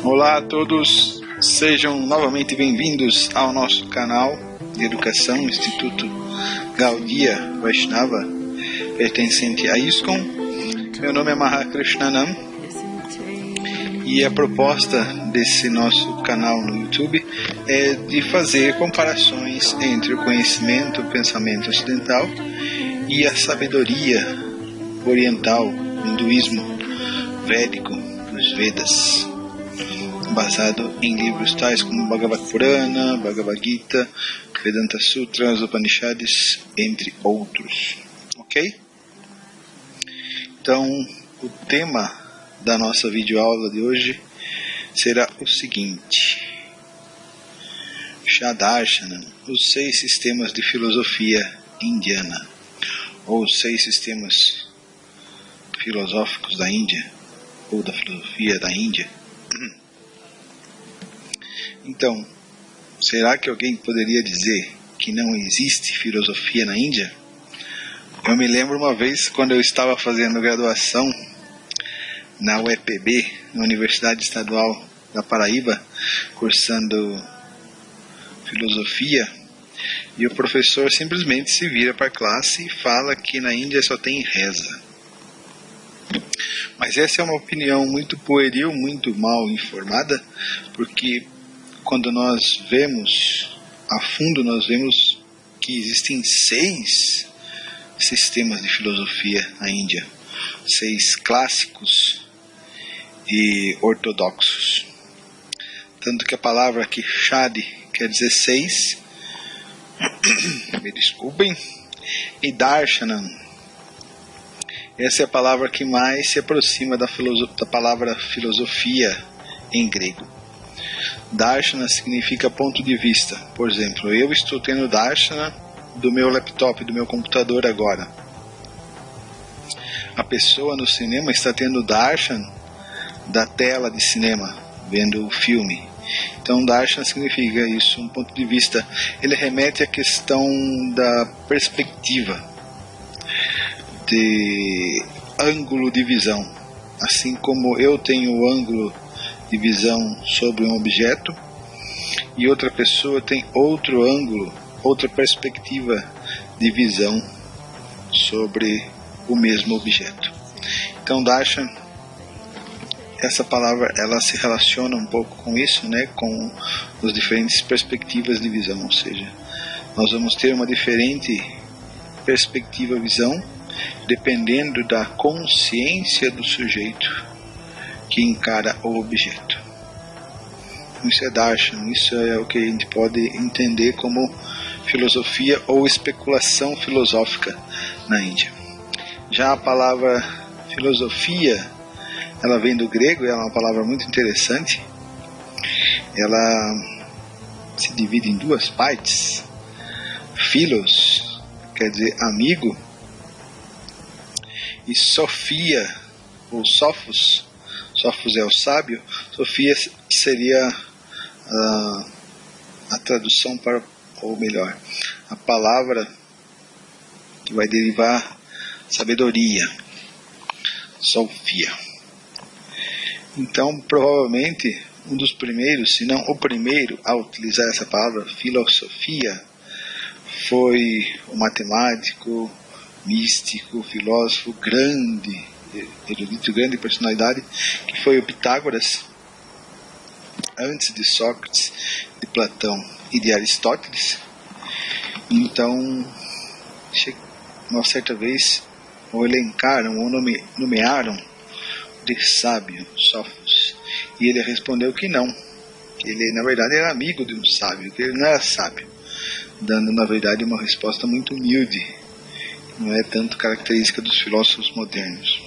Olá a todos, sejam novamente bem-vindos ao nosso canal de educação, Instituto Gaudiya Vaishnava, pertencente a ISKCON. Meu nome é Mahakrishnanam e a proposta desse nosso canal no YouTube é de fazer comparações entre o conhecimento, o pensamento ocidental e a sabedoria oriental, o hinduísmo védico, os Vedas, basado em livros tais como Bhagavad Purana, Bhagavad Gita, Vedanta Sutras, Upanishads, entre outros. Ok? Então, o tema da nossa videoaula de hoje será o seguinte: Shadarshana, os 6 sistemas de filosofia indiana, ou 6 sistemas filosóficos da Índia, ou da filosofia da Índia. Então, será que alguém poderia dizer que não existe filosofia na Índia? Eu me lembro uma vez, quando eu estava fazendo graduação na UEPB, na Universidade Estadual da Paraíba, cursando filosofia, e o professor simplesmente se vira para a classe e fala que na Índia só tem reza. Mas essa é uma opinião muito pueril, muito mal informada, porque quando nós vemos a fundo, nós vemos que existem 6 sistemas de filosofia na Índia, 6 clássicos e ortodoxos. Tanto que a palavra aqui, Shadi, quer dizer 6, me desculpem, e Darshanam, essa é a palavra que mais se aproxima da palavra filosofia em grego. Darshana significa ponto de vista. Por exemplo, eu estou tendo Darshana do meu laptop, do meu computador agora. A pessoa no cinema está tendo Darshana da tela de cinema, vendo o filme. Então Darshana significa isso, um ponto de vista. Ele remete à questão da perspectiva, de ângulo de visão. Assim como eu tenho o ângulo de visão sobre um objeto e outra pessoa tem outro ângulo, outra perspectiva de visão sobre o mesmo objeto. Então Darshan, essa palavra, ela se relaciona um pouco com isso, né, com as diferentes perspectivas de visão, ou seja, nós vamos ter uma diferente perspectiva visão dependendo da consciência do sujeito que encara o objeto. Isso é Darshan, isso é o que a gente pode entender como filosofia ou especulação filosófica na Índia. Já a palavra filosofia, ela vem do grego, é uma palavra muito interessante. Ela se divide em 2 partes. Philos quer dizer amigo, e Sofia, ou Sophos, Sophos é o sábio, Sofia seria a tradução para, ou melhor, a palavra que vai derivar sabedoria, Sofia. Então, provavelmente, um dos primeiros, se não o primeiro a utilizar essa palavra, filosofia, foi o matemático, místico, filósofo, grande, erudito, grande personalidade, que foi o Pitágoras, antes de Sócrates, de Platão e de Aristóteles. Então, uma certa vez, o elencaram, ou nomearam de sábio, Sophos, e ele respondeu que não, que ele na verdade era amigo de um sábio, que ele não era sábio, dando na verdade uma resposta muito humilde, não é tanto característica dos filósofos modernos.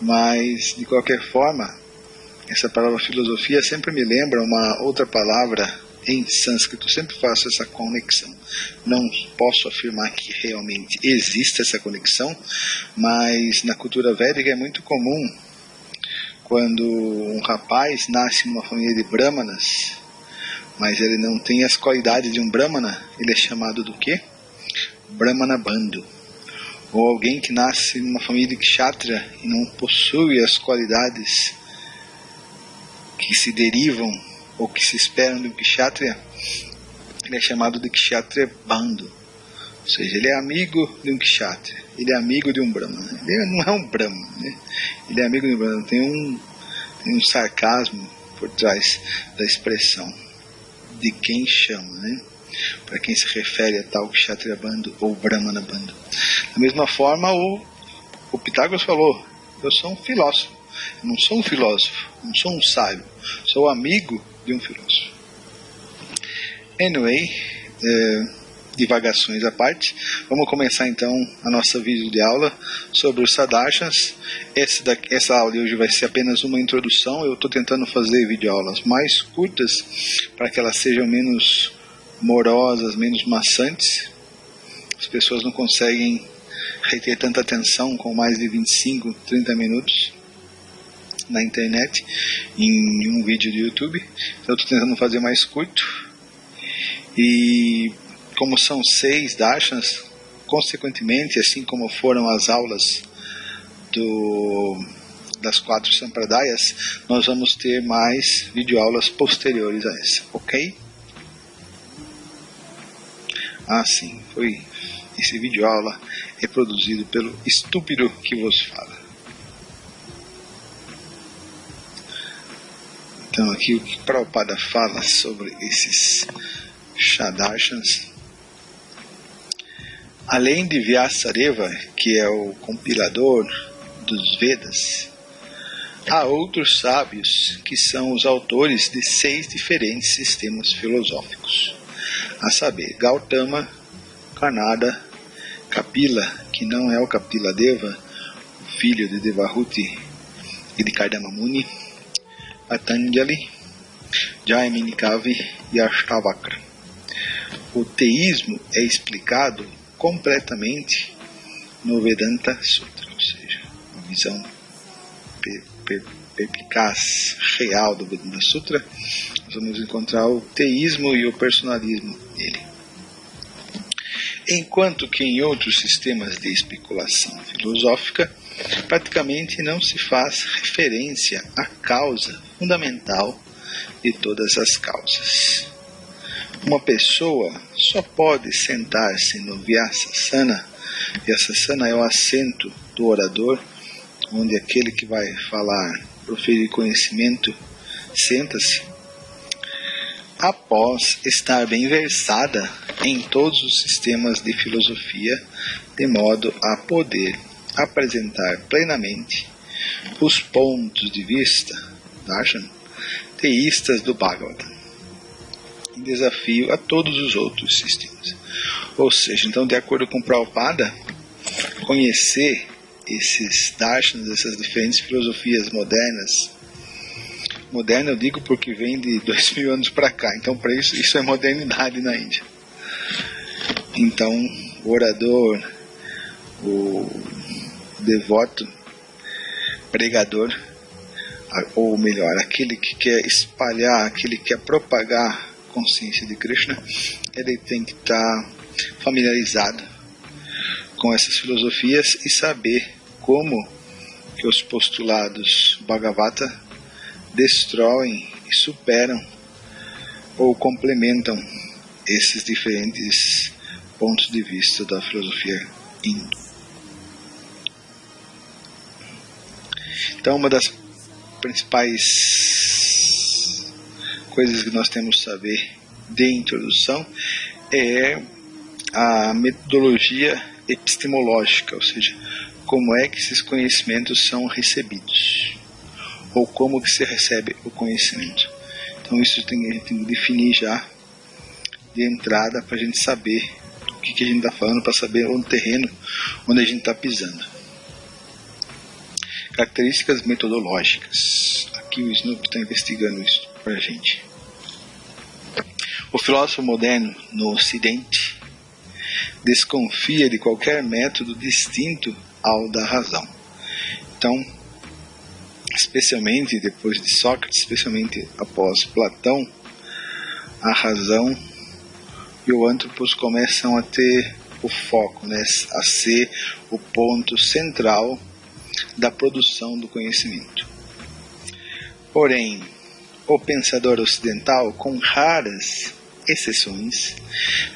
Mas, de qualquer forma, essa palavra filosofia sempre me lembra uma outra palavra em sânscrito. Eu sempre faço essa conexão. Não posso afirmar que realmente existe essa conexão, mas na cultura védica é muito comum, quando um rapaz nasce numa família de brahmanas, mas ele não tem as qualidades de um brahmana, ele é chamado do quê? Brahmana Bandhu. Ou alguém que nasce numa família de kshatriya e não possui as qualidades que se derivam ou que se esperam do Kshatriya, ele é chamado de Kshatriya Bandhu. Ou seja, ele é amigo de um Kshatriya, ele é amigo de um Brahmana. Ele não é um Brahmana, né? Ele é amigo de um Brahmana. Tem um sarcasmo por trás da expressão de quem chama, né? Para quem se refere a tal Kshatriya Bandhu ou Brahmana Bandhu. Da mesma forma, o Pitágoras falou: eu sou um filósofo, eu não sou um filósofo, não sou um sábio, sou amigo de um filósofo. Anyway, divagações à parte, vamos começar então a nossa vídeo de aula sobre os Sadarshans. Essa aula de hoje vai ser apenas uma introdução. Eu estou tentando fazer videoaulas mais curtas para que elas sejam menos morosas, menos maçantes. As pessoas não conseguem reter tanta atenção com mais de 25, 30 minutos na internet, em um vídeo do YouTube. Então eu estou tentando fazer mais curto. E como são 6 darshans, consequentemente, assim como foram as aulas das 4 sampradayas, nós vamos ter mais videoaulas posteriores a essa, ok? Sim, esse videoaula é produzido pelo estúpido que vos fala. Então aqui o que Prabhupada fala sobre esses Sadarshans. Além de Vyasadeva, que é o compilador dos Vedas, há outros sábios que são os autores de 6 diferentes sistemas filosóficos, a saber, Gautama, Kanada, Kapila, que não é o Kapila Deva, o filho de Devahuti e de Kardama Muni, Patanjali, Jaimini Kavi e Ashtavakra. O teísmo é explicado completamente no Vedanta Sutra, ou seja, a visão perspicaz, real do Vedanta Sutra. Nós vamos encontrar o teísmo e o personalismo dele. Enquanto que em outros sistemas de especulação filosófica, praticamente não se faz referência à causa fundamental de todas as causas. Uma pessoa só pode sentar-se no Vyasasana. Vyasasana é o assento do orador, onde aquele que vai falar, proferir conhecimento, senta-se, após estar bem versada em todos os sistemas de filosofia, de modo a poder apresentar plenamente os pontos de vista, darshan, teístas do Bhagavatam, em desafio a todos os outros sistemas. Ou seja, então, de acordo com Prabhupada, conhecer esses darshans, essas diferentes filosofias modernas, moderna eu digo porque vem de 2000 anos para cá, então para isso é modernidade na Índia. Então, o orador, o devoto, pregador, ou melhor, aquele que quer espalhar, aquele que quer propagar a consciência de Krishna, ele tem que estar familiarizado com essas filosofias e saber como que os postulados Bhagavata destroem e superam ou complementam esses diferentes pontos de vista da filosofia hindu. Então, uma das principais coisas que nós temos que saber de introdução é a metodologia epistemológica, ou seja, como é que esses conhecimentos são recebidos, ou como que se recebe o conhecimento. Então isso a gente tem que definir já de entrada para a gente saber do que a gente está falando, para saber o terreno onde a gente está pisando. Características metodológicas. Aqui o Snoop está investigando isso para a gente. O filósofo moderno no Ocidente desconfia de qualquer método distinto ao da razão. Então, especialmente depois de Sócrates, especialmente após Platão, a razão e o antropos começam a ter o foco, né, a ser o ponto central da produção do conhecimento. Porém, o pensador ocidental, com raras exceções,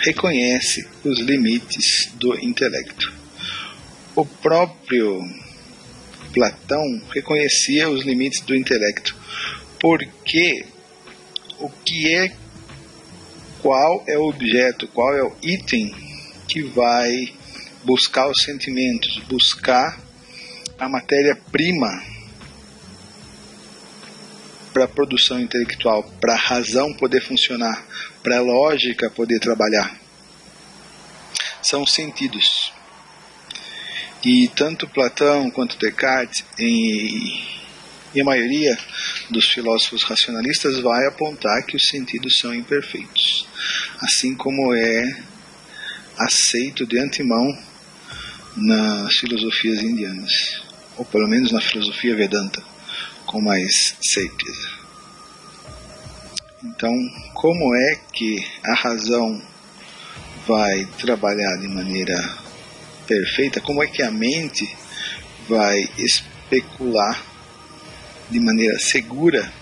reconhece os limites do intelecto. O próprio Platão reconhecia os limites do intelecto, porque qual é o objeto, qual é o item que vai buscar os sentimentos, buscar a matéria-prima para a produção intelectual, para a razão poder funcionar, para a lógica poder trabalhar. São os sentidos. E tanto Platão quanto Descartes e a maioria dos filósofos racionalistas vai apontar que os sentidos são imperfeitos, assim como é aceito de antemão nas filosofias indianas, ou pelo menos na filosofia Vedanta, com mais certeza. Então, como é que a razão vai trabalhar de maneira perfeita? Como é que a mente vai especular de maneira segura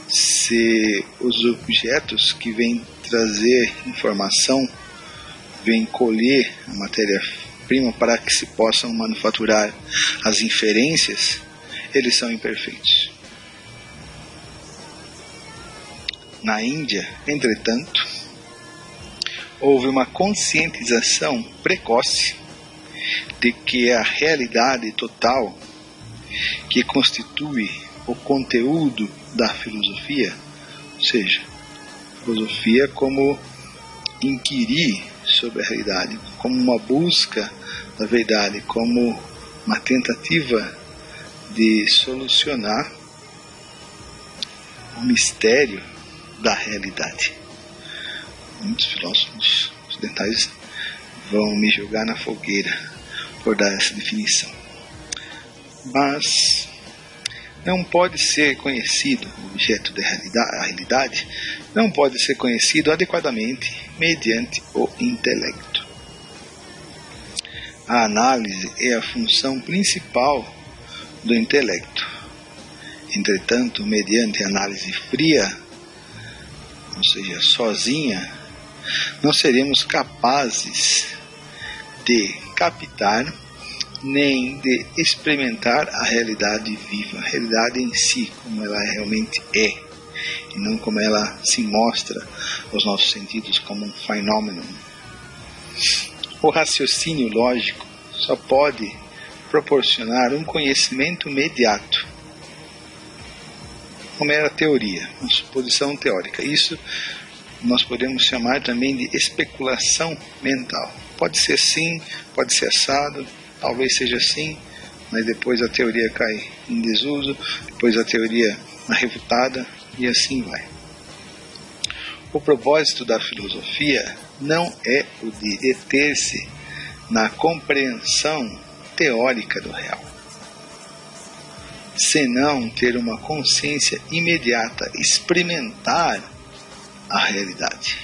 se os objetos que vêm trazer informação, vêm colher a matéria-prima para que se possam manufaturar as inferências, eles são imperfeitos. Na Índia, entretanto, houve uma conscientização precoce de que a realidade total que constitui o conteúdo da filosofia, ou seja, filosofia como inquirir sobre a realidade, como uma busca da verdade, como uma tentativa de solucionar o mistério da realidade. Muitos filósofos ocidentais vão me jogar na fogueira por dar essa definição. Mas não pode ser conhecido o objeto da realidade, não pode ser conhecido adequadamente mediante o intelecto. A análise é a função principal do intelecto. Entretanto, mediante análise fria, ou seja, sozinha, não seremos capazes de captar nem de experimentar a realidade viva, a realidade em si, como ela realmente é, e não como ela se mostra aos nossos sentidos como um fenômeno. O raciocínio lógico só pode proporcionar um conhecimento imediato, uma mera teoria, uma suposição teórica. Isso nós podemos chamar também de especulação mental. Pode ser assim, pode ser assado, talvez seja assim, mas depois a teoria cai em desuso, depois a teoria é refutada e assim vai. O propósito da filosofia não é o de deter-se na compreensão teórica do real, senão ter uma consciência imediata, experimentar a realidade.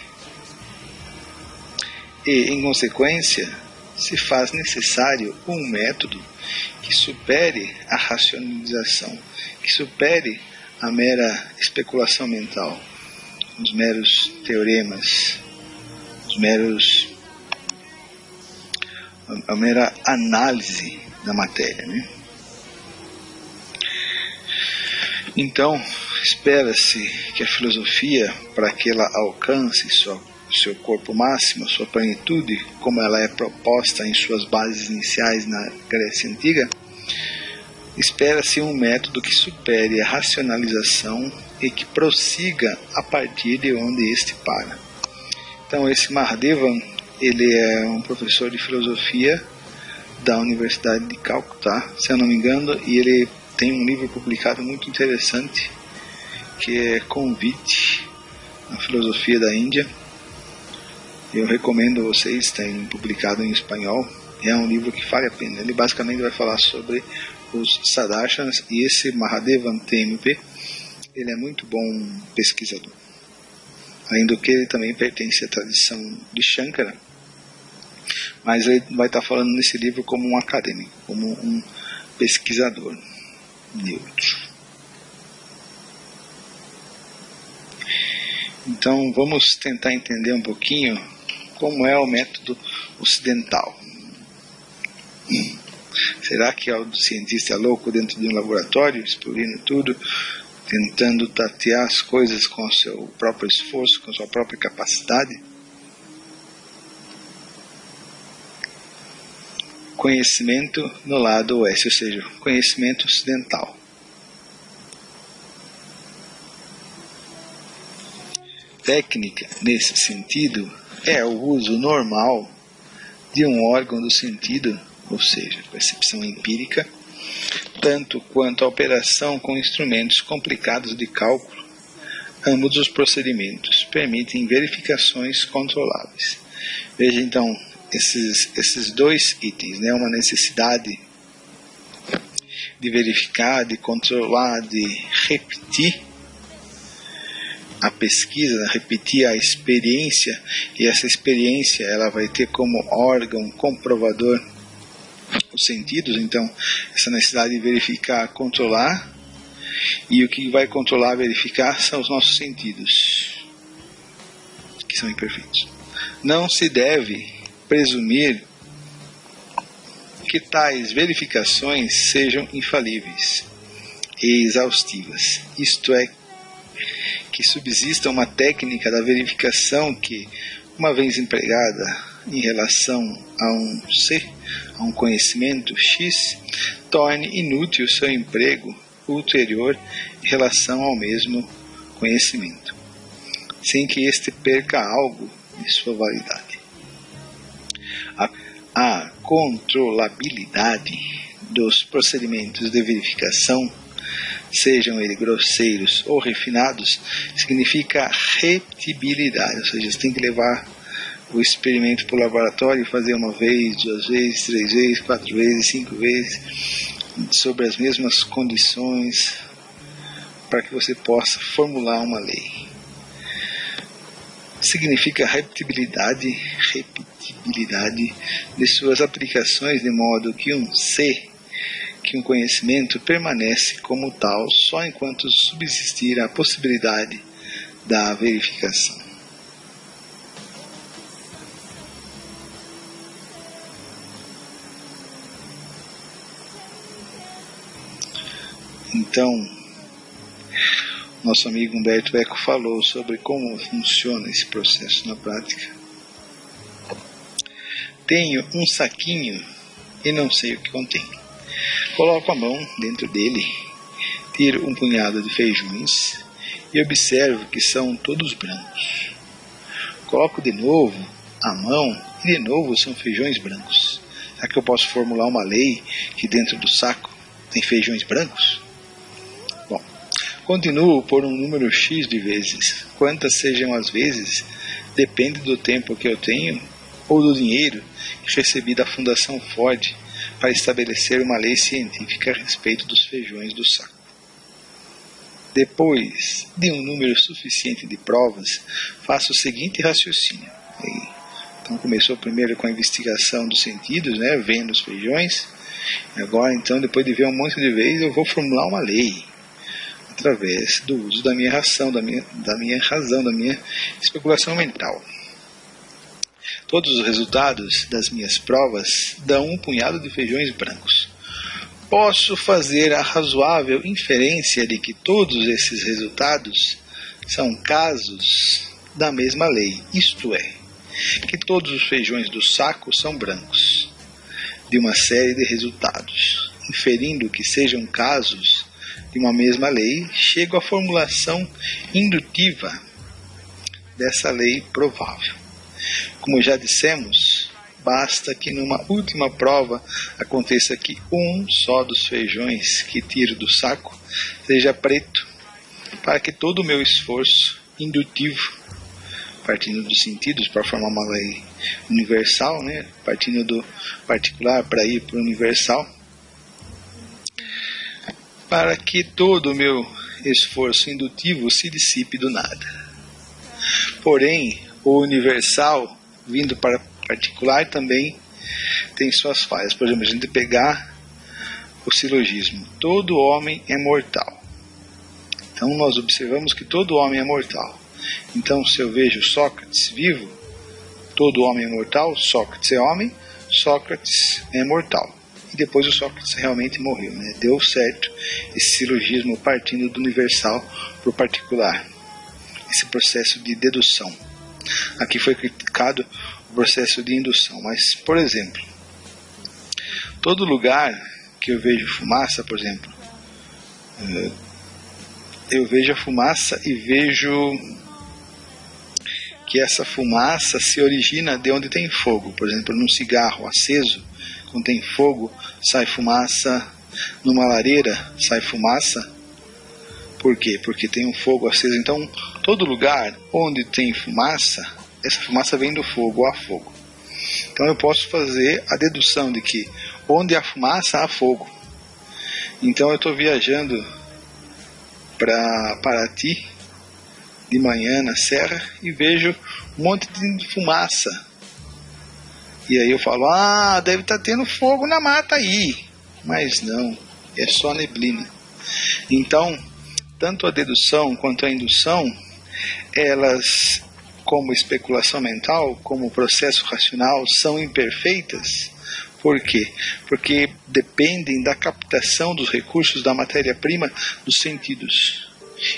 E, em consequência, se faz necessário um método que supere a racionalização, que supere a mera especulação mental, os meros teoremas, a mera análise da matéria, né? Então, espera-se que a filosofia, para que ela alcance seu corpo máximo, sua plenitude, como ela é proposta em suas bases iniciais na Grécia Antiga, espera-se um método que supere a racionalização e que prossiga a partir de onde este para. Então, esse Mahadevan, ele é um professor de filosofia da Universidade de Calcutá, se eu não me engano, e ele tem um livro publicado muito interessante, que é Convite à Filosofia da Índia. Eu recomendo a vocês, tem publicado em espanhol, é um livro que vale a pena. Ele basicamente vai falar sobre os Sadarshans, e esse Mahadevan TMP, ele é muito bom pesquisador. Além do que ele também pertence à tradição de Shankara, mas ele vai estar falando nesse livro como um acadêmico, como um pesquisador neutro. Então vamos tentar entender um pouquinho como é o método ocidental. Será que o cientista é louco dentro de um laboratório, explodindo tudo, tentando tatear as coisas com o seu próprio esforço, com a sua própria capacidade? Conhecimento no lado oeste, ou seja, conhecimento ocidental. Técnica, nesse sentido, é o uso normal de um órgão do sentido, ou seja, percepção empírica, tanto quanto a operação com instrumentos complicados de cálculo. Ambos os procedimentos permitem verificações controláveis. Veja então esses dois itens, né? Uma necessidade de verificar, de controlar, de repetir a pesquisa, repetir a experiência, e essa experiência ela vai ter como órgão comprovador os sentidos. Então essa necessidade de verificar, controlar, e o que vai controlar, verificar são os nossos sentidos, que são imperfeitos. Não se deve presumir que tais verificações sejam infalíveis e exaustivas, isto é, que subsista uma técnica da verificação que, uma vez empregada em relação a um ser, a um conhecimento X, torne inútil seu emprego ulterior em relação ao mesmo conhecimento, sem que este perca algo de sua validade. A controlabilidade dos procedimentos de verificação, sejam eles grosseiros ou refinados, significa repetibilidade, ou seja, você tem que levar o experimento para o laboratório e fazer uma vez, 2 vezes, 3 vezes, 4 vezes, 5 vezes, sobre as mesmas condições, para que você possa formular uma lei. Significa repetibilidade de suas aplicações, de modo que um conhecimento permanece como tal só enquanto subsistir a possibilidade da verificação. Então, nosso amigo Humberto Eco falou sobre como funciona esse processo na prática. Tenho um saquinho e não sei o que contém. Coloco a mão dentro dele, tiro um punhado de feijões e observo que são todos brancos. Coloco de novo a mão e de novo são feijões brancos. Será que eu posso formular uma lei que dentro do saco tem feijões brancos? Bom, continuo por um número X de vezes. Quantas sejam as vezes depende do tempo que eu tenho ou do dinheiro que recebi da Fundação Ford para estabelecer uma lei científica a respeito dos feijões do saco. Depois de um número suficiente de provas, faço o seguinte raciocínio. Então começou primeiro com a investigação dos sentidos, né, vendo os feijões. Agora, então, depois de ver um monte de vezes, eu vou formular uma lei através do uso da minha razão, da minha especulação mental. Todos os resultados das minhas provas dão um punhado de feijões brancos. Posso fazer a razoável inferência de que todos esses resultados são casos da mesma lei, isto é, que todos os feijões do saco são brancos, de uma série de resultados. Inferindo que sejam casos de uma mesma lei, chego à formulação indutiva dessa lei provável. Como já dissemos, basta que numa última prova aconteça que um só dos feijões que tiro do saco seja preto, para que todo o meu esforço indutivo, partindo dos sentidos para formar uma lei universal, né, partindo do particular para ir para o universal, para que todo o meu esforço indutivo se dissipe do nada. Porém, o universal, vindo para particular, também tem suas falhas. Por exemplo, a gente pegar o silogismo: todo homem é mortal. Então nós observamos que todo homem é mortal. Então, se eu vejo Sócrates vivo, todo homem é mortal, Sócrates é homem, Sócrates é mortal. E depois o Sócrates realmente morreu, né? Deu certo esse silogismo partindo do universal para o particular, esse processo de dedução. Aqui foi criticado o processo de indução, mas, por exemplo, todo lugar que eu vejo fumaça, por exemplo, eu vejo a fumaça e vejo que essa fumaça se origina de onde tem fogo. Por exemplo, num cigarro aceso, quando tem fogo, sai fumaça. Numa lareira, sai fumaça. Por quê? Porque tem um fogo aceso. Então, todo lugar onde tem fumaça, essa fumaça vem do fogo, há fogo. Então, eu posso fazer a dedução de que onde há fumaça, há fogo. Então, eu estou viajando para Paraty de manhã na serra e vejo um monte de fumaça. E aí eu falo, deve estar tendo fogo na mata aí. Mas não, é só neblina. Então, tanto a dedução quanto a indução, elas, como especulação mental, como processo racional, são imperfeitas. Por quê? Porque dependem da captação dos recursos da matéria-prima dos sentidos.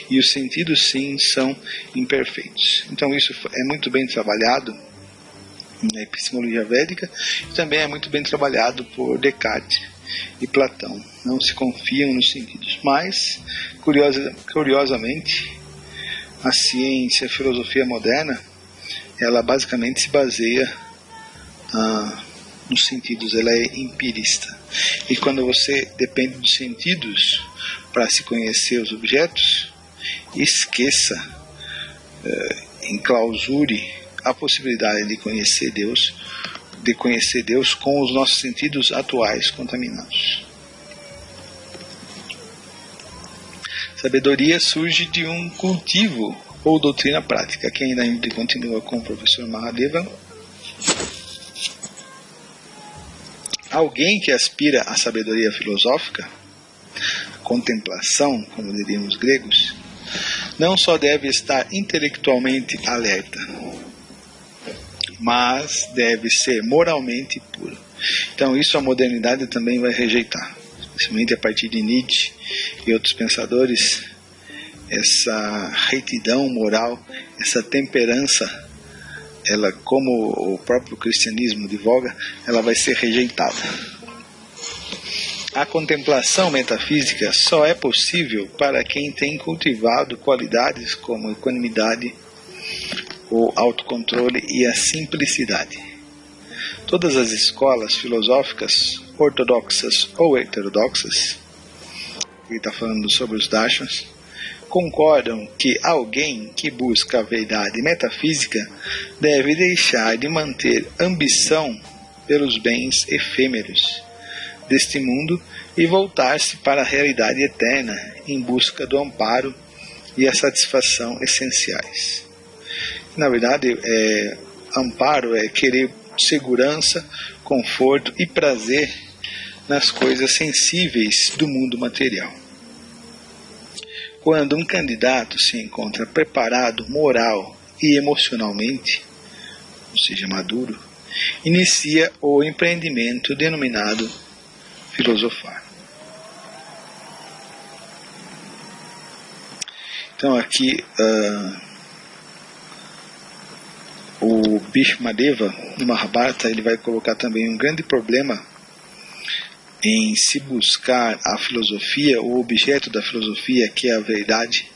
E os sentidos, sim, são imperfeitos. Então isso é muito bem trabalhado na epistemologia védica e também é muito bem trabalhado por Descartes e Platão. Não se confiam nos sentidos. Mas, curiosamente, a ciência, a filosofia moderna, ela basicamente se baseia nos sentidos, ela é empirista. E quando você depende dos sentidos para se conhecer os objetos, esqueça, enclausure a possibilidade de conhecer Deus com os nossos sentidos atuais contaminados. Sabedoria surge de um cultivo ou doutrina prática. Aqui ainda continua com o professor Mahadeva. Alguém que aspira à sabedoria filosófica, contemplação, como diriam os gregos, não só deve estar intelectualmente alerta, mas deve ser moralmente puro. Então isso a modernidade também vai rejeitar, especialmente a partir de Nietzsche e outros pensadores. Essa retidão moral, essa temperança, ela, como o próprio cristianismo divulga, ela vai ser rejeitada. A contemplação metafísica só é possível para quem tem cultivado qualidades como equanimidade, o autocontrole e a simplicidade. Todas as escolas filosóficas, ortodoxas ou heterodoxas, ele está falando sobre os darshans, concordam que alguém que busca a verdade metafísica deve deixar de manter ambição pelos bens efêmeros deste mundo e voltar-se para a realidade eterna em busca do amparo e a satisfação essenciais. Na verdade, amparo é querer segurança, conforto e prazer nas coisas sensíveis do mundo material. Quando um candidato se encontra preparado moral e emocionalmente, ou seja, maduro, inicia o empreendimento denominado filosofar. Então aqui o Bhishmadeva, no Mahabharata, ele vai colocar também um grande problema em se buscar a filosofia, o objeto da filosofia, que é a verdade,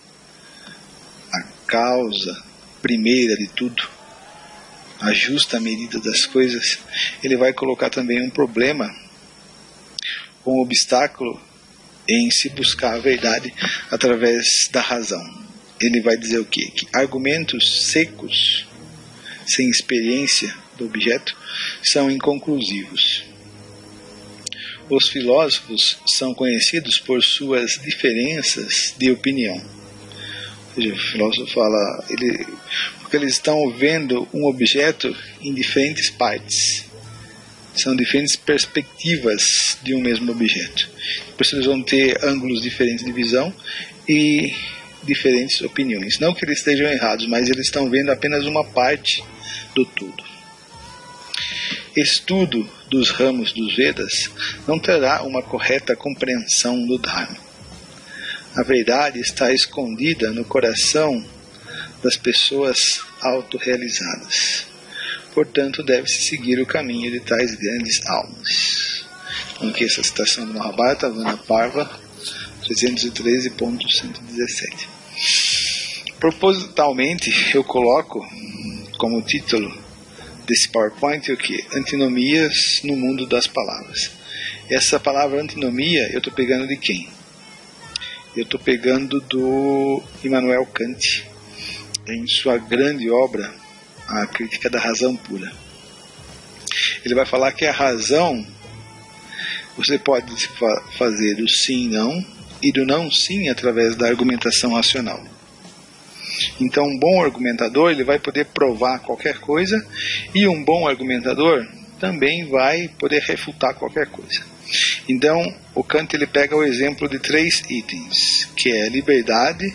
a causa primeira de tudo, a justa medida das coisas. Ele vai colocar também um problema, um obstáculo em se buscar a verdade através da razão. Ele vai dizer o quê? Que argumentos secos, sem experiência do objeto, são inconclusivos. Os filósofos são conhecidos por suas diferenças de opinião. Ou seja, o filósofo fala, porque eles estão vendo um objeto em diferentes partes. São diferentes perspectivas de um mesmo objeto. Por isso eles vão ter ângulos diferentes de visão e diferentes opiniões. Não que eles estejam errados, mas eles estão vendo apenas uma parte do todo. Estudo dos ramos dos Vedas não terá uma correta compreensão do Dharma. A verdade está escondida no coração das pessoas autorrealizadas. Portanto, deve-se seguir o caminho de tais grandes almas. Então, aqui essa citação do Mahabharata, Vana Parva 313.117. Propositalmente, eu coloco como título desse PowerPoint o que? Antinomias no mundo das palavras. Essa palavra antinomia eu estou pegando de quem? Eu estou pegando do Immanuel Kant, em sua grande obra, A Crítica da Razão Pura. Ele vai falar que a razão, você pode fazer do sim e não, e do não sim através da argumentação racional. Então um bom argumentador ele vai poder provar qualquer coisa, e um bom argumentador também vai poder refutar qualquer coisa. Então o Kant ele pega o exemplo de 3 itens, que é a liberdade,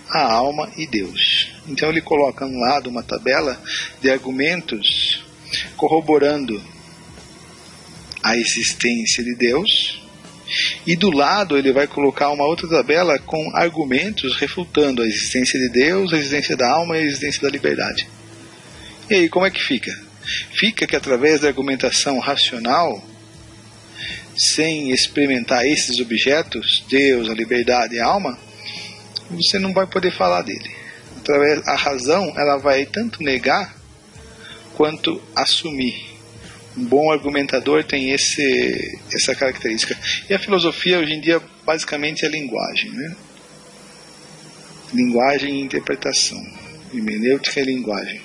a alma e Deus. Então ele coloca um lado uma tabela de argumentos corroborando a existência de Deus, e do lado ele vai colocar uma outra tabela com argumentos refutando a existência de Deus, a existência da alma e a existência da liberdade. E aí como é que fica? Fica que através da argumentação racional, sem experimentar esses objetos, Deus, a liberdade e a alma, você não vai poder falar dele. Através a razão, ela vai tanto negar quanto assumir. Um bom argumentador tem essa característica. E a filosofia hoje em dia basicamente é linguagem, né? Linguagem e interpretação. Hermenêutica e linguagem.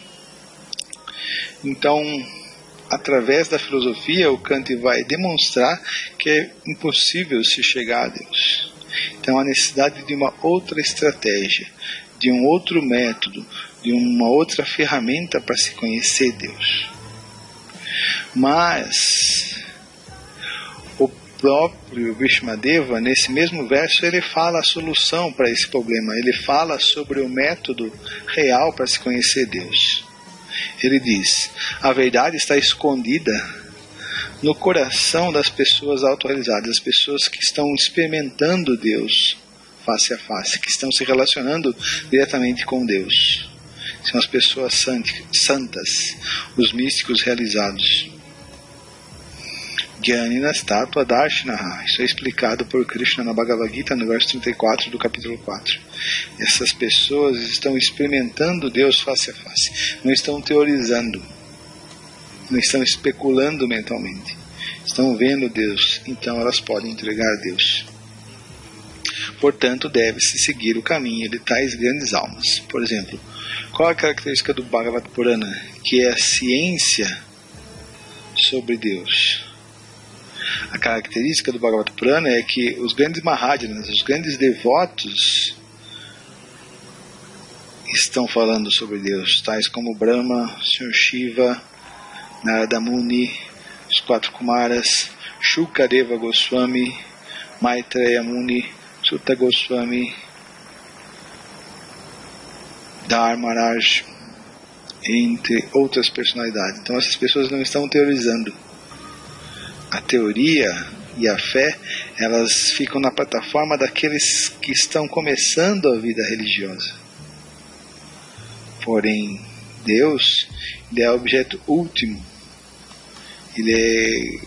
Então, através da filosofia, o Kant vai demonstrar que é impossível se chegar a Deus. Então há necessidade de uma outra estratégia, de um outro método, de uma outra ferramenta para se conhecer Deus. Mas o próprio Bhishmadeva, nesse mesmo verso, ele fala a solução para esse problema. Ele fala sobre o método real para se conhecer Deus. Ele diz: a verdade está escondida no coração das pessoas autorrealizadas, as pessoas que estão experimentando Deus face a face, que estão se relacionando diretamente com Deus. São as pessoas santas, os místicos realizados. Jnanina Tattva Darshanaha. Isso é explicado por Krishna na Bhagavad Gita, no verso 34 do capítulo 4. Essas pessoas estão experimentando Deus face a face. Não estão teorizando. Não estão especulando mentalmente. Estão vendo Deus. Então elas podem entregar a Deus. Portanto, deve-se seguir o caminho de tais grandes almas. Por exemplo, qual a característica do Bhagavad Purana? Que é a ciência sobre Deus. A característica do Bhagavad Purana é que os grandes Mahajanas, os grandes devotos, estão falando sobre Deus, tais como Brahma, Sr. Shiva, Narada Muni, os 4 Kumaras, Shukadeva Goswami, Maitreya Muni, Sutta Goswami, Dharmaraj, entre outras personalidades. Então essas pessoas não estão teorizando. A teoria e a fé, elas ficam na plataforma daqueles que estão começando a vida religiosa. Porém, Deus, ele é o objeto último. Ele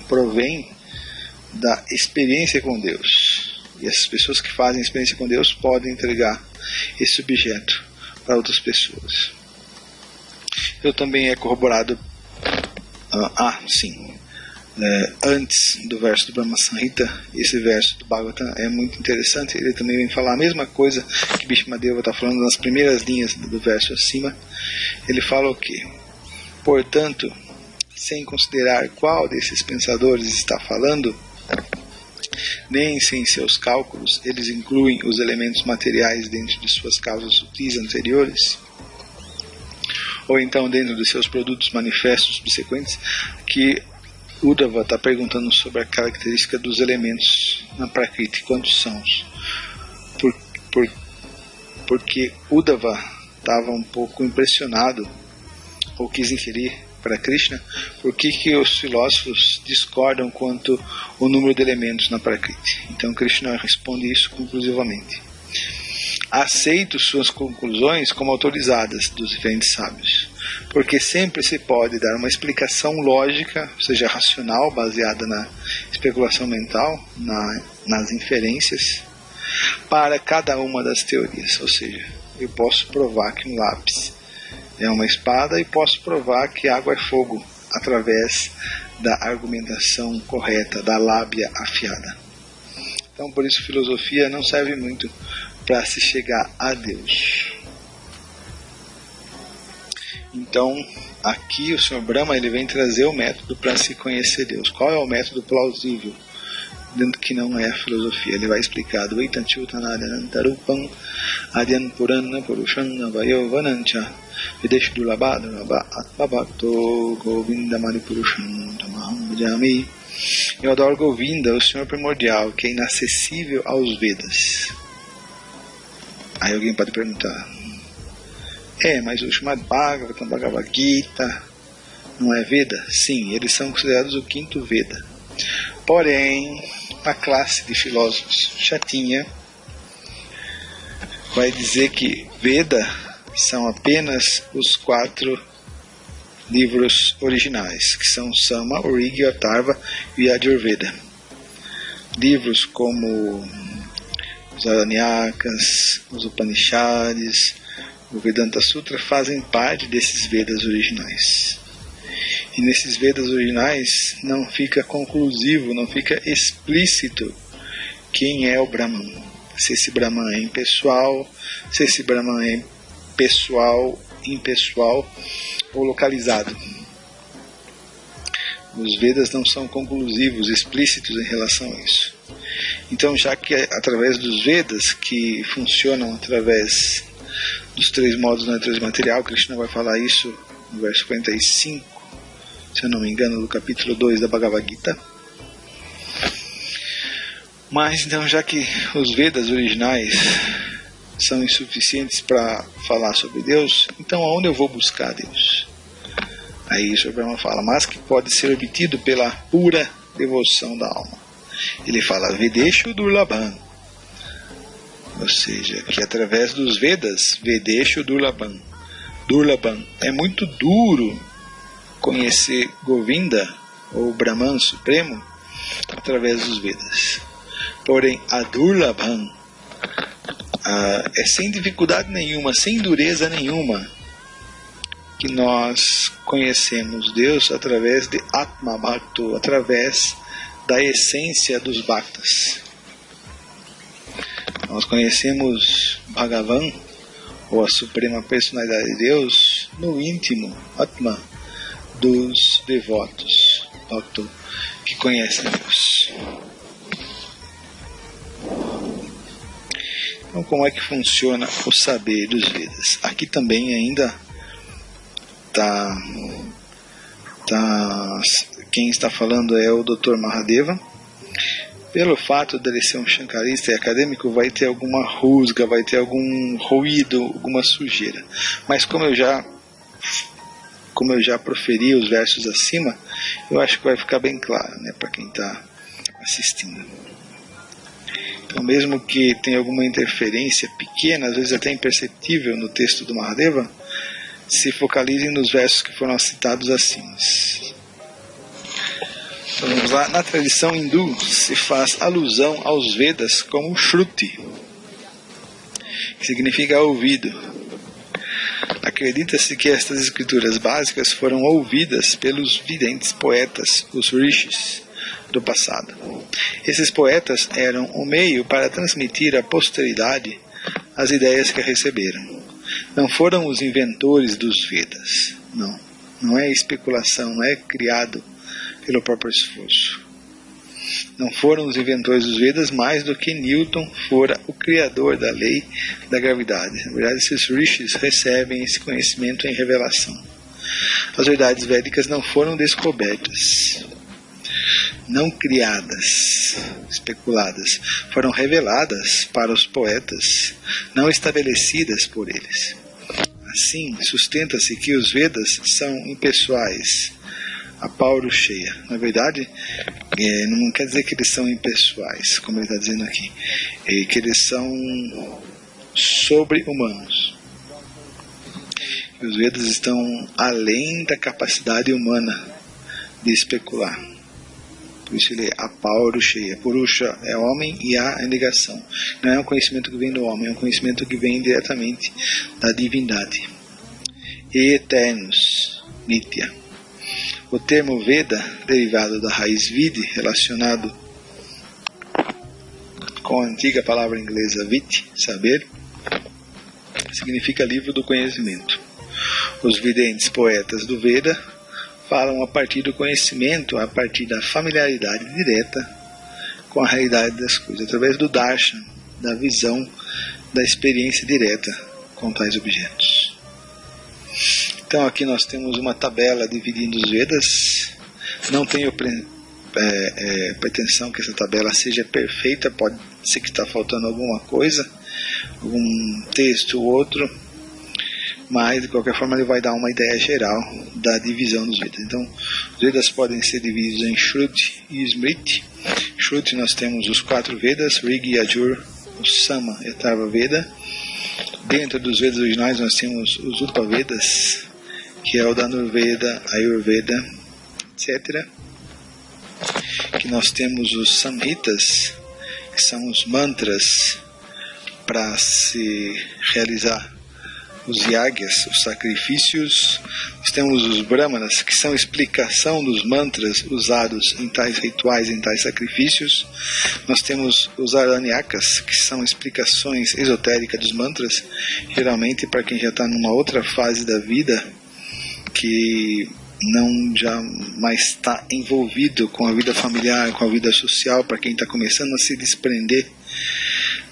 provém da experiência com Deus. E essas pessoas que fazem experiência com Deus podem entregar esse objeto para outras pessoas. Eu também é corroborado antes do verso do Brahma Samhita, esse verso do Bhagavatam é muito interessante. Ele também vem falar a mesma coisa que Bhishmadeva está falando nas primeiras linhas do verso acima. Ele fala o quê? Portanto, sem considerar qual desses pensadores está falando, nem sem seus cálculos, eles incluem os elementos materiais dentro de suas causas sutis anteriores, ou então dentro de seus produtos manifestos subsequentes, que Uddhava está perguntando sobre a característica dos elementos na Prakriti, quantos são. porque Uddhava estava um pouco impressionado, ou quis inferir para Krishna, por que os filósofos discordam quanto ao número de elementos na Prakriti. Então Krishna responde isso conclusivamente. Aceito suas conclusões como autorizadas dos diferentes sábios, porque sempre se pode dar uma explicação lógica, ou seja, racional, baseada na especulação mental, nas inferências, para cada uma das teorias. Ou seja, eu posso provar que um lápis é uma espada e posso provar que água é fogo através da argumentação correta, da lábia afiada. Então, por isso, filosofia não serve muito para se chegar a Deus. Então, aqui o Sr. Brahma ele vem trazer o método para se conhecer Deus. Qual é o método plausível, dentro que não é a filosofia? Ele vai explicar do Eitanchutanadyanantarupam Adyan Purana Purushana Vayovanancha Videshudulabha Atmabhakto Govinda Manipurushan Tamaham Bhajami. Eu adoro Govinda, o Senhor primordial, que é inacessível aos Vedas. Aí alguém pode perguntar, mas o Srimad Bhagavatam, Bhagavad Gita, não é Veda? Sim, eles são considerados o quinto Veda. Porém, a classe de filósofos chatinha vai dizer que Veda são apenas os 4 livros originais, que são Sama, Origya, Atharva e Yajurveda. Livros como os Aranyakas, os Upanishads, o Vedanta Sutra fazem parte desses Vedas originais. E nesses Vedas originais não fica conclusivo, não fica explícito quem é o Brahman. Se esse Brahman é impessoal, se esse Brahman é pessoal, impessoal ou localizado. Os Vedas não são conclusivos, explícitos em relação a isso. Então, já que é através dos Vedas, que funcionam através dos 3 modos da natureza material, Krishna vai falar isso no verso 45, se eu não me engano, do capítulo 2 da Bhagavad Gita. Mas, então, já que os Vedas originais são insuficientes para falar sobre Deus, então aonde eu vou buscar Deus? Aí o Sr. Brahma fala, mas que pode ser obtido pela pura devoção da alma. Ele fala, Vedeshu Durlabham, ou seja, que através dos Vedas, Vedeshu Durlabham, Durlabham, é muito duro conhecer Govinda, ou Brahman Supremo, através dos Vedas. Porém, a Durlabham é sem dificuldade nenhuma, sem dureza nenhuma, que nós conhecemos Deus através de Atma Bhakto, através da essência dos Bhaktas. Nós conhecemos Bhagavan, ou a Suprema Personalidade de Deus, no íntimo, Atma, dos devotos, Bhakto, que conhecem Deus. Então, como é que funciona o saber dos Vedas? Aqui também ainda quem está falando é o Dr. Mahadeva. Pelo fato dele ser um shankarista e acadêmico, vai ter alguma rusga, vai ter algum ruído, alguma sujeira. Mas como eu já proferi os versos acima, eu acho que vai ficar bem claro, né, para quem está assistindo. Então, mesmo que tenha alguma interferência pequena, às vezes até imperceptível no texto do Mahadeva, se focalizem nos versos que foram citados acima. Então, vamos lá. Na tradição hindu se faz alusão aos Vedas como Shruti, que significa ouvido. Acredita-se que estas escrituras básicas foram ouvidas pelos videntes poetas, os rishis, do passado. Esses poetas eram o meio para transmitir à posteridade as ideias que receberam. Não foram os inventores dos Vedas. Não é especulação, não é criado pelo próprio esforço. Não foram os inventores dos Vedas mais do que Newton fora o criador da lei da gravidade. Na verdade, esses rishis recebem esse conhecimento em revelação. As verdades védicas não foram descobertas. não criadas, especuladas, foram reveladas para os poetas, não estabelecidas por eles. Assim, sustenta-se que os Vedas são impessoais, a Paurushaya. Na verdade, não quer dizer que eles são impessoais, como ele está dizendo aqui, que eles são sobre-humanos. Os Vedas estão além da capacidade humana de especular. Por isso ele é a Paurushaya. Purusha é homem e a é negação. Não é um conhecimento que vem do homem, é um conhecimento que vem diretamente da divindade. Eternos, Nitya. O termo Veda, derivado da raiz Vidi, relacionado com a antiga palavra inglesa Viti, saber, significa livro do conhecimento. Os videntes poetas do Veda falam a partir do conhecimento, a partir da familiaridade direta com a realidade das coisas, através do darshan, da visão, da experiência direta com tais objetos. Então aqui nós temos uma tabela dividindo os Vedas. Não tenho pretensão que essa tabela seja perfeita, pode ser que está faltando alguma coisa, algum texto ou outro, mas de qualquer forma ele vai dar uma ideia geral da divisão dos Vedas. Então os Vedas podem ser divididos em Shruti e Smriti. Shruti nós temos os 4 Vedas, Rig, Yajur, o Sama e Atharva Veda. Dentro dos Vedas originais nós temos os Upavedas, que é o Dhanurveda, Ayurveda, etc. Que nós temos os Samhitas, que são os mantras para se realizar os yagyas, os sacrifícios. Nós temos os Brahmanas, que são explicação dos mantras usados em tais rituais, em tais sacrifícios. Nós temos os Aranyakas, que são explicações esotéricas dos mantras, geralmente para quem já está numa outra fase da vida, que não já mais está envolvido com a vida familiar, com a vida social, para quem está começando a se desprender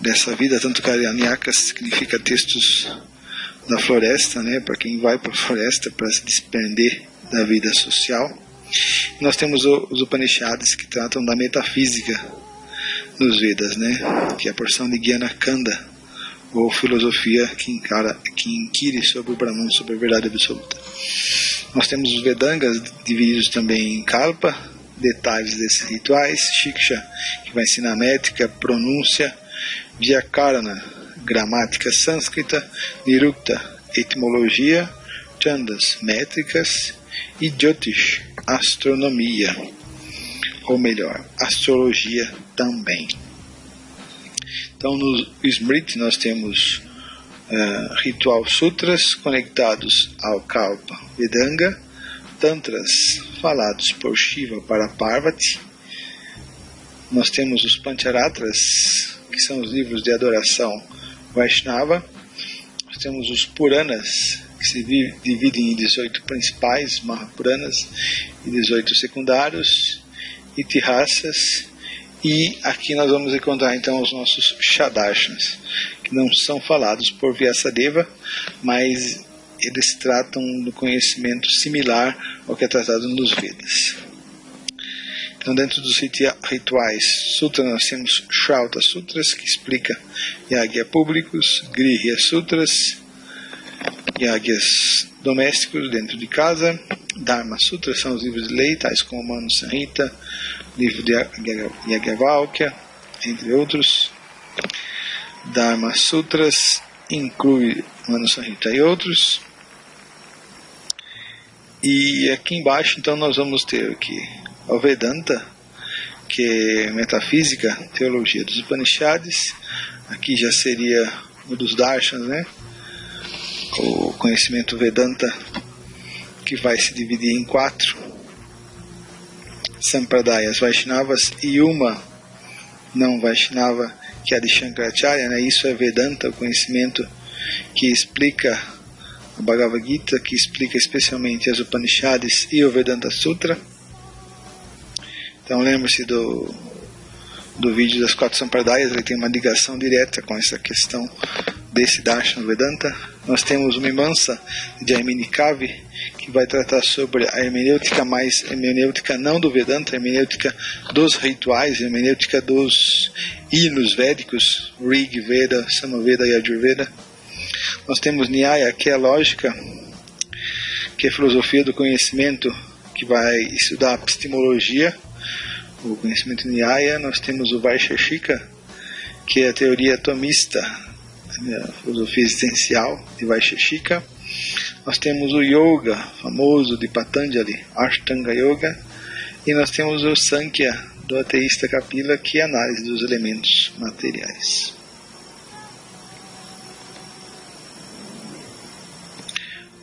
dessa vida. Tanto que Aranyakas significa textos da floresta, né, para quem vai para a floresta para se desprender da vida social. Nós temos os Upanishads, que tratam da metafísica nos Vedas, né, que é a porção de Gyanakanda, ou filosofia que inquire sobre o Brahman, sobre a verdade absoluta. Nós temos os Vedangas, divididos também em Kalpa, detalhes desses rituais, Shiksha, que vai ensinar métrica, pronúncia, Vyakarana, gramática sânscrita, Nirukta, etimologia, Chandas, métricas, e Jyotish, astronomia, ou melhor, astrologia também. Então no Smriti nós temos ritual sutras conectados ao Kalpa Vedanga, tantras falados por Shiva para Parvati. Nós temos os Pancharatras, que são os livros de adoração Vaishnava. Nós temos os Puranas, que se dividem em 18 principais, Mahapuranas, e 18 secundários, Itihasas. E aqui nós vamos encontrar então os nossos Shadarshans, que não são falados por Vyasadeva, mas eles tratam do conhecimento similar ao que é tratado nos Vedas. Então, dentro dos rituais Sutra, nós temos Shrauta Sutras, que explica Yagya públicos, Grihya Sutras, Yagyas domésticos dentro de casa, Dharma Sutras são os livros de lei, tais como Manu Samhita, livro de Yagyavalkya, entre outros. Dharma Sutras inclui Manu Samhita e outros. E aqui embaixo então nós vamos ter aqui o Vedanta, que é metafísica, teologia dos Upanishads. Aqui já seria o dos Darshans, né? O conhecimento Vedanta, que vai se dividir em 4 Sampradayas Vaishnavas e uma não Vaishnava, que é a de Shankaracharya, né? Isso é Vedanta, o conhecimento que explica a Bhagavad Gita, que explica especialmente as Upanishads e o Vedanta Sutra. Então lembre-se do vídeo das 4 Sampradayas, ele tem uma ligação direta com essa questão desse Darshan Vedanta. Nós temos o Mimamsa de Jaimini Kavi, que vai tratar sobre a hermenêutica, mais hermenêutica não do Vedanta, a hermenêutica dos rituais, a hermenêutica dos hinos védicos, Rig Veda, Samaveda e Ajurveda. Nós temos Nyaya, que é a lógica, que é a filosofia do conhecimento, que vai estudar a epistemologia, o conhecimento Nyaya. Nós temos o Vaisheshika, que é a teoria atomista, a filosofia existencial de Vaisheshika. Nós temos o Yoga, famoso de Patanjali, Ashtanga Yoga. E nós temos o Sankhya, do ateísta Kapila, que é a análise dos elementos materiais.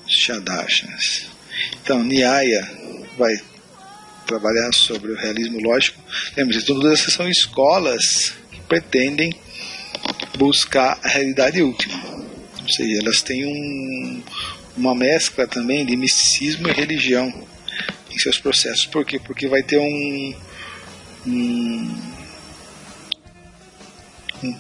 Shadarshanas. Então, Nyaya vai trabalhar sobre o realismo lógico. Lembre-se, todas essas são escolas que pretendem buscar a realidade última. Ou seja, elas têm uma mescla também de misticismo e religião em seus processos. Por quê? Porque vai ter um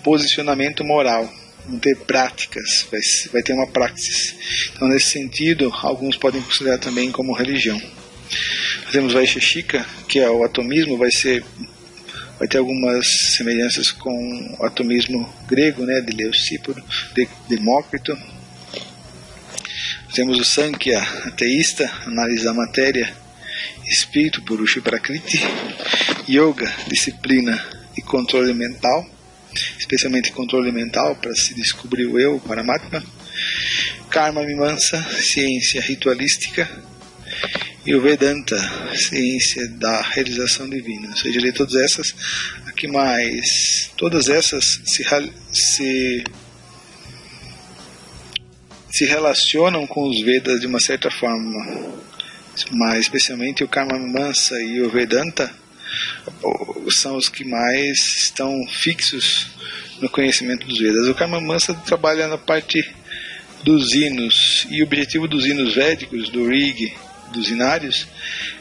posicionamento moral, vão ter práticas, vai ter uma praxis. Então, nesse sentido, alguns podem considerar também como religião. Nós temos Vaisheshika, que é o atomismo, vai ter algumas semelhanças com o atomismo grego, né, de Leucíporo, de Demócrito. Nós temos o Sankhya, ateísta, análise da matéria, espírito, Purusha e Prakriti. Yoga, disciplina e controle mental, especialmente controle mental para se descobrir o eu, o Paramatma. Karma Mimamsa, ciência ritualística. E o Vedanta, ciência da realização divina. Ou seja, de todas essas, aqui mais, todas essas se relacionam com os Vedas de uma certa forma, mas especialmente o Karma Mimamsa e o Vedanta são os que mais estão fixos no conhecimento dos Vedas. O Karma Mimamsa trabalha na parte dos hinos, e o objetivo dos hinos védicos, do Rig, dos hinários,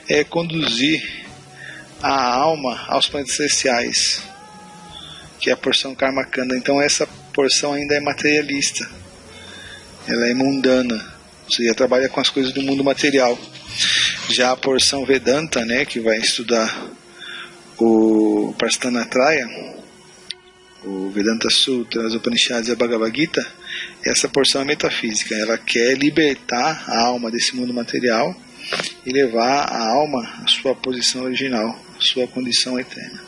é conduzir a alma aos planetas celestiais, que é a porção Karma Kanda. Então essa porção ainda é materialista, ela é mundana, ou seja, trabalha com as coisas do mundo material. Já a porção Vedanta, né, que vai estudar o Prastanatraya, o Vedanta Sutra, as Upanishads e a Bhagavad Gita, essa porção é metafísica. Ela quer libertar a alma desse mundo material e levar a alma à sua posição original, à sua condição eterna.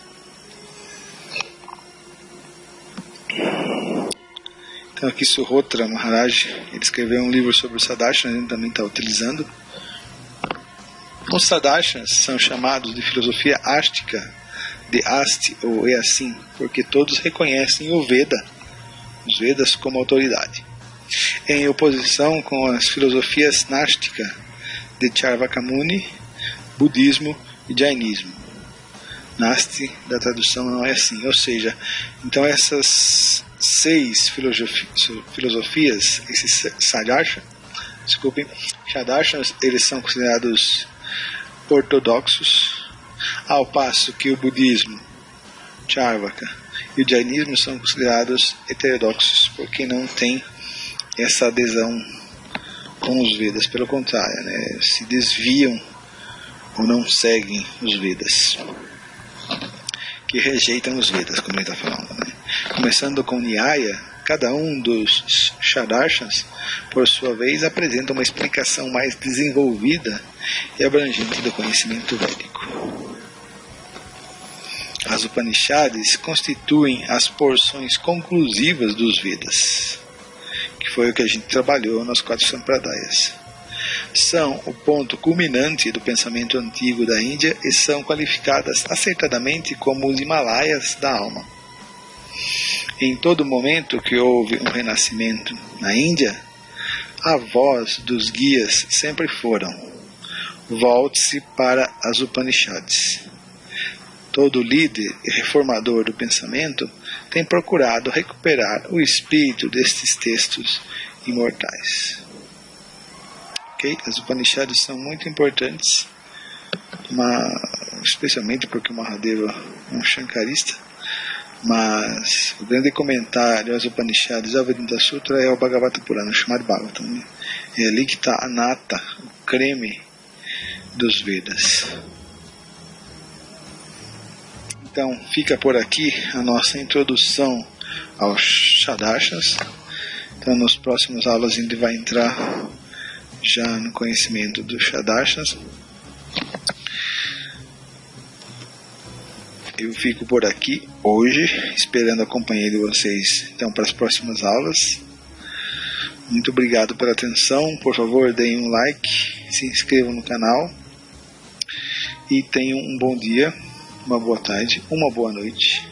Então aqui Suhotra Maharaj, ele escreveu um livro sobre os Sadarshana, ele também está utilizando. Os Sadarshana são chamados de filosofia ástica, de Asti, ou é assim, porque todos reconhecem o Veda, os Vedas, como autoridade, em oposição com as filosofias násticas de Charvaka Muni, budismo e jainismo. Nasti, da tradução, não é assim, ou seja, então essas 6 filosofias, esses Sadarshana, eles são considerados ortodoxos, ao passo que o budismo, Charvaka, e o jainismo são considerados heterodoxos, porque não tem essa adesão com os Vedas, pelo contrário, né, se desviam ou não seguem os Vedas, que rejeitam os Vedas, como ele está falando, né? Começando com Nyaya, cada um dos Shadarshanas, por sua vez, apresenta uma explicação mais desenvolvida e abrangente do conhecimento védico. As Upanishads constituem as porções conclusivas dos Vedas, que foi o que a gente trabalhou nas 4 Sampradayas. São o ponto culminante do pensamento antigo da Índia e são qualificadas acertadamente como os Himalaias da alma. Em todo momento que houve um renascimento na Índia, a voz dos guias sempre foram: volte-se para as Upanishads. Todo líder e reformador do pensamento tem procurado recuperar o espírito destes textos imortais. Okay? As Upanishads são muito importantes, especialmente porque o Mahadeva é um Shankarista, Mas o grande comentário aos Upanishads ao Vedanta Sutra é o Bhagavata Purana, o Srimad Bhagavatam, né? É ali que está a nata, o creme dos Vedas. Então fica por aqui a nossa introdução aos Shadashas. Então nas próximas aulas a gente vai entrar já no conhecimento dos Shadashas. Eu fico por aqui hoje, esperando a companhia de vocês então para as próximas aulas. Muito obrigado pela atenção. Por favor, deem um like, se inscrevam no canal e tenham um bom dia, uma boa tarde, uma boa noite.